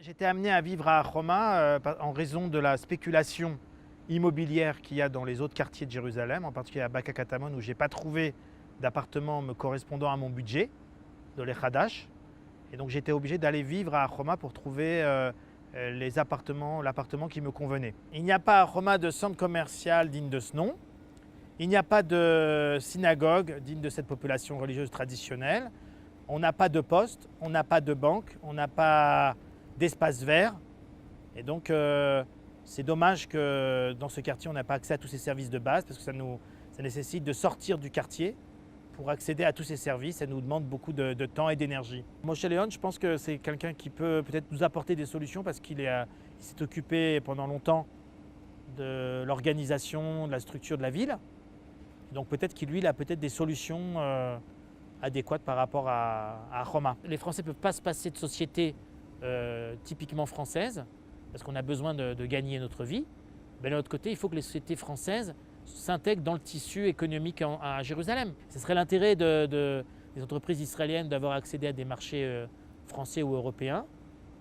J'étais amené à vivre à Roma en raison de la spéculation immobilière qu'il y a dans les autres quartiers de Jérusalem, en particulier à Baka Katamon, où je n'ai pas trouvé d'appartement me correspondant à mon budget, de l'Echadash. Et donc j'étais obligé d'aller vivre à Roma pour trouver l'appartement qui me convenait. Il n'y a pas à Roma de centre commercial digne de ce nom. Il n'y a pas de synagogue digne de cette population religieuse traditionnelle. On n'a pas de poste, on n'a pas de banque, on n'a pas d'espace vert. Et donc, c'est dommage que dans ce quartier, on n'a pas accès à tous ces services de base parce que ça nécessite de sortir du quartier pour accéder à tous ces services. Ça nous demande beaucoup de temps et d'énergie. Moshe Leon, je pense que c'est quelqu'un qui peut peut-être nous apporter des solutions parce qu'il s'est occupé pendant longtemps de l'organisation, de la structure de la ville. Donc peut-être qu'il a peut-être des solutions adéquates par rapport à Roma. Les Français ne peuvent pas se passer de société typiquement française parce qu'on a besoin de gagner notre vie. Mais de l'autre côté, il faut que les sociétés françaises s'intègrent dans le tissu économique à Jérusalem. Ce serait l'intérêt des entreprises israéliennes d'avoir accédé à des marchés français ou européens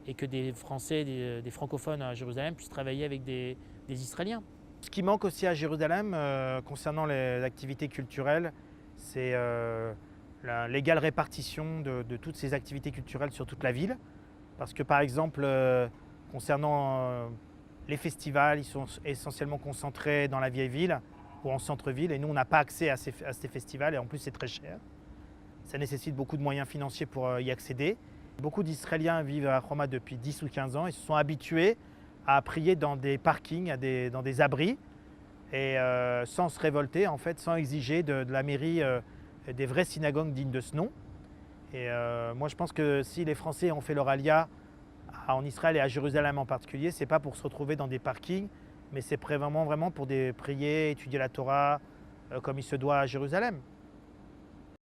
et que des Français, des francophones à Jérusalem puissent travailler avec des Israéliens. Ce qui manque aussi à Jérusalem concernant les activités culturelles, c'est l'égale répartition de toutes ces activités culturelles sur toute la ville. Parce que par exemple, concernant les festivals, ils sont essentiellement concentrés dans la vieille ville ou en centre-ville et nous on n'a pas accès à ces festivals et en plus c'est très cher. Ça nécessite beaucoup de moyens financiers pour y accéder. Beaucoup d'Israéliens vivent à Roma depuis 10 ou 15 ans et se sont habitués à prier dans des parkings, dans des abris et sans se révolter en fait, sans exiger de la mairie des vraies synagogues dignes de ce nom. Et moi je pense que si les Français ont fait leur alia en Israël et à Jérusalem en particulier, c'est pas pour se retrouver dans des parkings, mais c'est vraiment pour prier, étudier la Torah comme il se doit à Jérusalem.